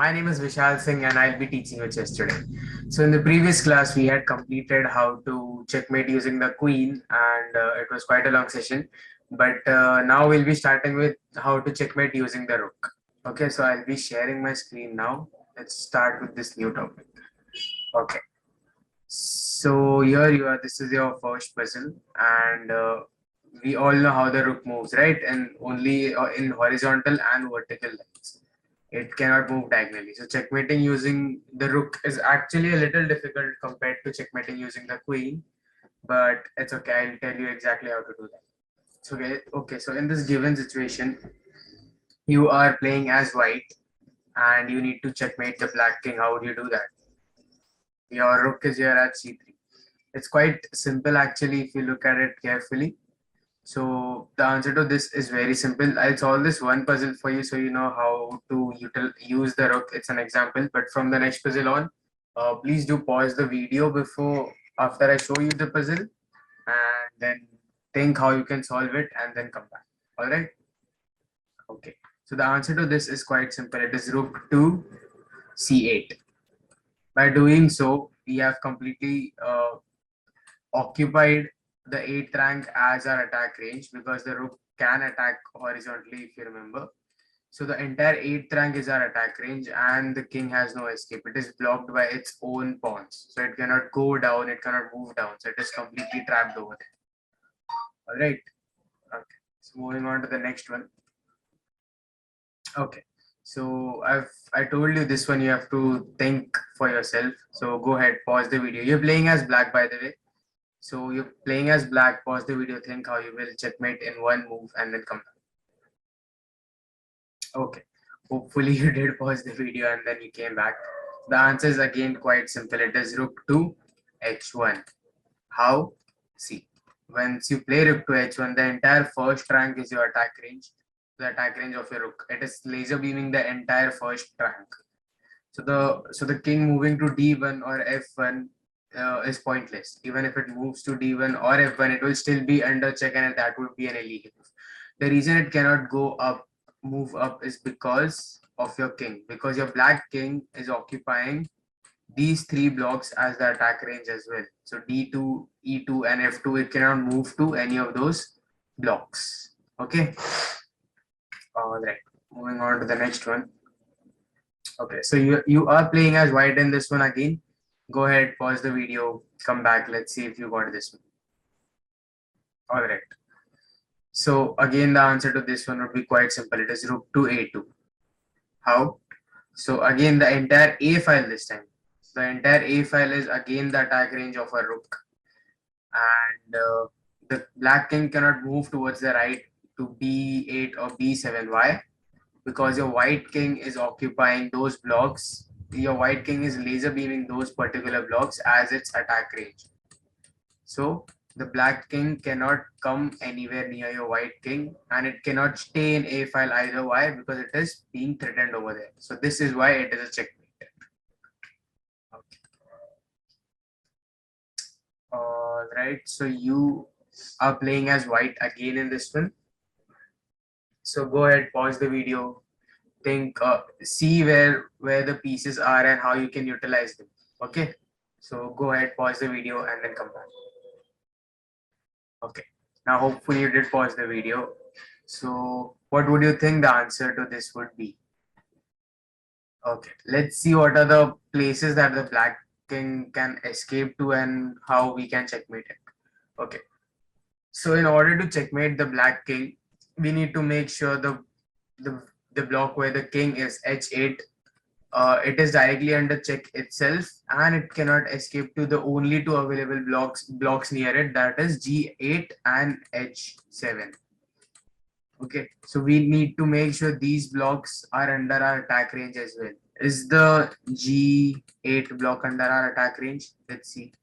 My name is Vishal Singh and I'll be teaching you chess today. So in the previous class, we had completed how to checkmate using the queen and it was quite a long session. But now we'll be starting with how to checkmate using the rook. Okay, so I'll be sharing my screen now. Let's start with this new topic. Okay, so here you are. This is your first puzzle and we all know how the rook moves, right? And only in horizontal and vertical lines. It cannot move diagonally. So checkmating using the rook is actually a little difficult compared to checkmating using the queen, but it's okay. I'll tell you exactly how to do that. So okay. So in this given situation, you are playing as white, and you need to checkmate the black king. How would you do that? Your rook is here at c3. It's quite simple actually if you look at it carefully. So the answer to this is very simple. I'll solve this one puzzle for you so you know how to use the rook. It's an example, but from the next puzzle on, please do pause the video after I show you the puzzle and then think how you can solve it and then come back. All right. Okay. So the answer to this is quite simple. It is rook to c8. By doing so, we have completely occupied the 8th rank as our attack range because the rook can attack horizontally if you remember. So the entire 8th rank is our attack range and the king has no escape. It is blocked by its own pawns. So it cannot go down, it cannot move down. So it is completely trapped over there. Alright. Okay. So moving on to the next one. Okay. So I told you this one you have to think for yourself. So go ahead, pause the video. You're playing as black by the way. So you're playing as black, pause the video, think how you will checkmate in one move and then come back. Okay, hopefully you did pause the video and then you came back. The answer is again quite simple. It is rook to h1. How? See, once you play rook to h1, the entire first rank is your attack range, the attack range of your rook. It is laser beaming the entire first rank. So the king moving to d1 or f1 is pointless. Even if it moves to d1 or f1, it will still be under check and that would be an illegal move. The reason it cannot move up is because of your king, because your black king is occupying these three blocks as the attack range as well. So d2, e2 and f2, it cannot move to any of those blocks. Okay. All right. Moving on to the next one. Okay, so you are playing as white in this one again. Go ahead, pause the video, come back. Let's see if you got this one. All right. So again, the answer to this one would be quite simple. It is rook to a2. How? So again, the entire a file this time. The entire a file is again the attack range of a rook, and the black king cannot move towards the right to b8 or b7. Why? Because your white king is occupying those blocks. Your white king is laser beaming those particular blocks as its attack range. So the black king cannot come anywhere near your white king and it cannot stay in a file either. Why? Because it is being threatened over there. So this is why it is a checkmate. Okay. All right. So you are playing as white again in this one. So go ahead, pause the video, think, see where the pieces are and how you can utilize them. Okay, so go ahead, pause the video and then come back. Okay, now hopefully you did pause the video. So what would you think the answer to this would be? Okay, let's see what are the places that the black king can escape to and how we can checkmate it. Okay, so in order to checkmate the black king, we need to make sure the, the block where the king is h8, it is directly under check itself and it cannot escape to the only two available blocks near it, that is g8 and h7. Okay, so we need to make sure these blocks are under our attack range as well. Is the g8 block under our attack range? Let's see.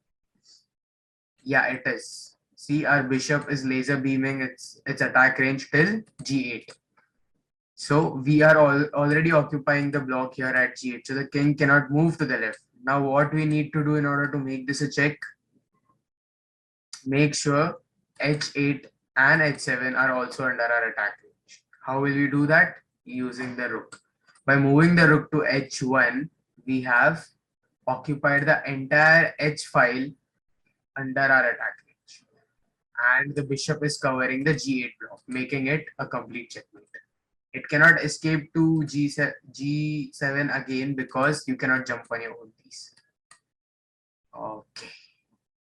Yeah, it is. See, our bishop is laser beaming its attack range till g8. So we are already occupying the block here at g8. So the king cannot move to the left. Now what we need to do in order to make this a check, make sure h8 and h7 are also under our attack range. How will we do that? Using the rook. By moving the rook to h1, we have occupied the entire h file under our attack range. And the bishop is covering the g8 block, making it a complete checkmate. It cannot escape to g7 again because you cannot jump on your own piece. Okay,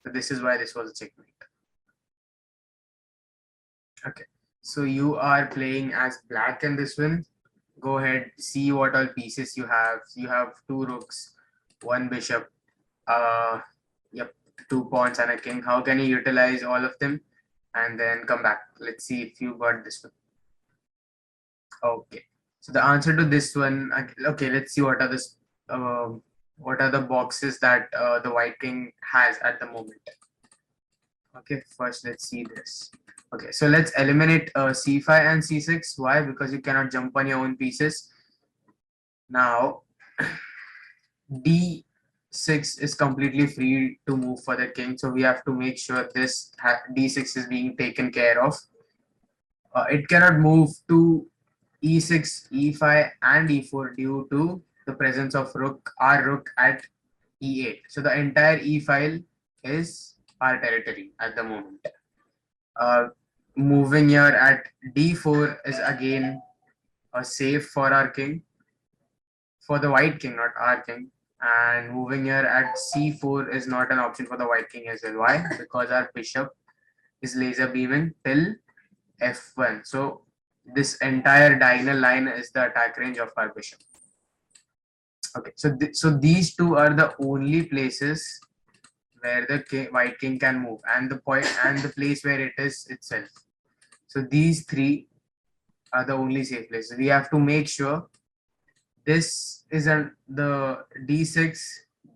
so this is why this was a checkmate. Okay, so you are playing as black in this one. Go ahead, see what all pieces you have. You have two rooks, one bishop, yep, two pawns and a king. How can you utilize all of them? And then come back. Let's see if you got this one. Okay, so the answer to this one. Okay, let's see what are the boxes that the white king has at the moment. Okay, first let's see this. Okay, so let's eliminate c5 and c6. Why? Because you cannot jump on your own pieces. Now, d6 is completely free to move for the king. So we have to make sure this d6 is being taken care of. It cannot move to e6, e5, and e4 due to the presence of our rook at e8. So the entire e file is our territory at the moment. Moving here at d4 is again a safe for our king, for the white king, not our king. And moving here at c4 is not an option for the white king as well. Why? Because our bishop is laser beaming till f1. So this entire diagonal line is the attack range of our bishop. Okay, so these two are the only places where the white king can move, and the point and the place where it is itself. So these three are the only safe places. We have to make sure this is the d6,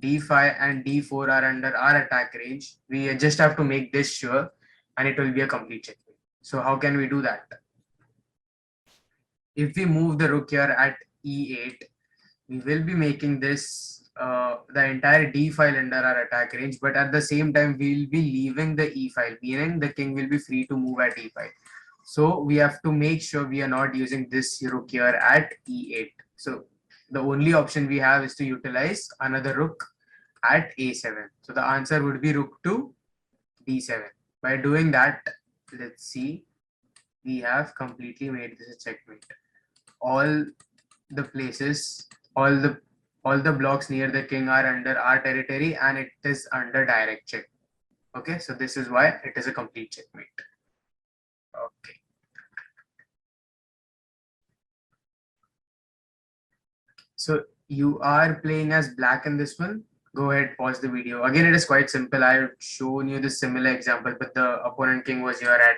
d5, and d4 are under our attack range. We just have to make this sure, and it will be a complete checkmate. So how can we do that? If we move the rook here at e8, we will be making this the entire d file under our attack range, but at the same time we will be leaving the e file, meaning the king will be free to move at e5. So we have to make sure we are not using this rook here at e8. So the only option we have is to utilize another rook at a7. So the answer would be rook to d7. By doing that, let's see, we have completely made this a checkmate. All the places, all the blocks near the king are under our territory, and it is under direct check. Okay, so this is why it is a complete checkmate. Okay. So you are playing as black in this one. Go ahead, pause the video. Again, it is quite simple. I've shown you the similar example, but the opponent king was here at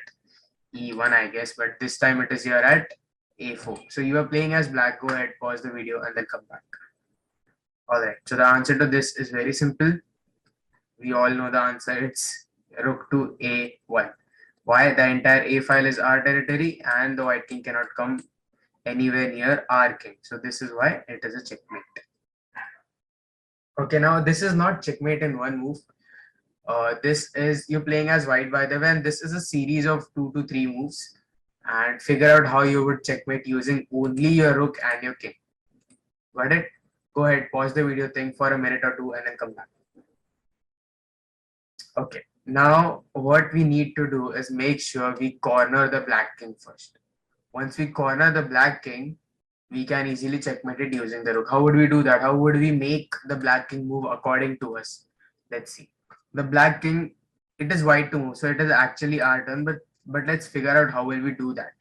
e1, I guess, but this time it is here at a4. So you are playing as black. Go ahead, pause the video, and then come back. All right. So the answer to this is very simple. We all know the answer. It's rook to a1. Why? The entire a file is our territory, and the white king cannot come anywhere near our king. So this is why it is a checkmate. Okay, now this is not checkmate in one move. This is you're playing as white, by the way, and this is a series of 2 to 3 moves. And figure out how you would checkmate using only your rook and your king. Got it? Go ahead, pause the video, think for a minute or two, and then come back. Okay, now what we need to do is make sure we corner the black king first. Once we corner the black king, we can easily checkmate it using the rook. How would we do that? How would we make the black king move according to us? Let's see. The black king, it is white to move, so it is actually our turn, but let's figure out how will we do that.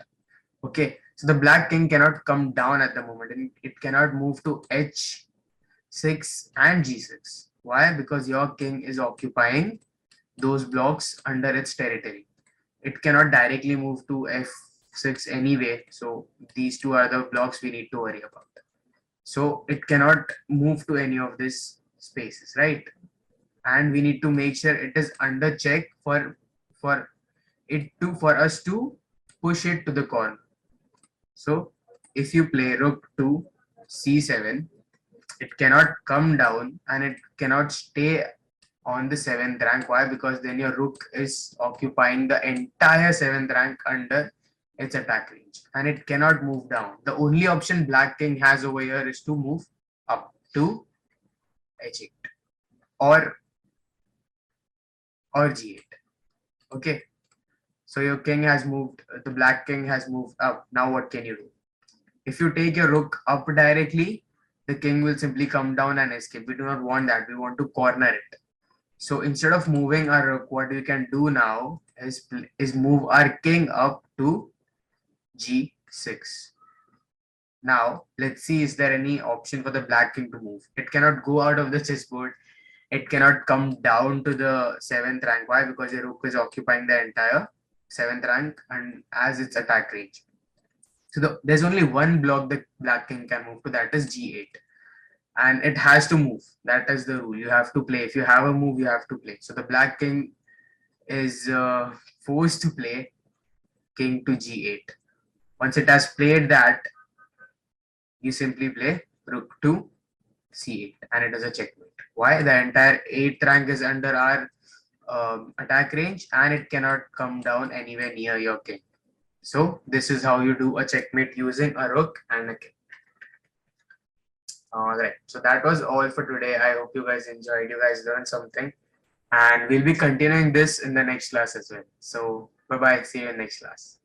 Okay, so the black king cannot come down at the moment, and it cannot move to h6 and g6. Why? Because your king is occupying those blocks under its territory. It cannot directly move to f6 anyway, so these two are the blocks we need to worry about. So it cannot move to any of these spaces, right? And we need to make sure it is under check for us to push it to the corner. So if you play rook to c7, it cannot come down and it cannot stay on the 7th rank. Why? Because then your rook is occupying the entire 7th rank under its attack range, and it cannot move down. The only option black king has over here is to move up to h8 or g8. Okay, so your king has moved, the black king has moved up. Now what can you do? If you take your rook up directly, the king will simply come down and escape. We do not want that. We want to corner it. So instead of moving our rook, what we can do now is move our king up to g6. Now let's see, is there any option for the black king to move? It cannot go out of the chessboard. It cannot come down to the 7th rank. Why? Because your rook is occupying the entire 7th rank and as its attack range. So there's only one block that black king can move to, that is g8. And it has to move. That is the rule. You have to play. If you have a move, you have to play. So the black king is forced to play king to g8. Once it has played that, you simply play rook to c8 and it is a checkmate. Why? The entire 8th rank is under our attack range and it cannot come down anywhere near your king. So this is how you do a checkmate using a rook and a king. Alright, so that was all for today. I hope you guys enjoyed, you guys learned something, and we'll be continuing this in the next class as well. So bye bye, see you in next class.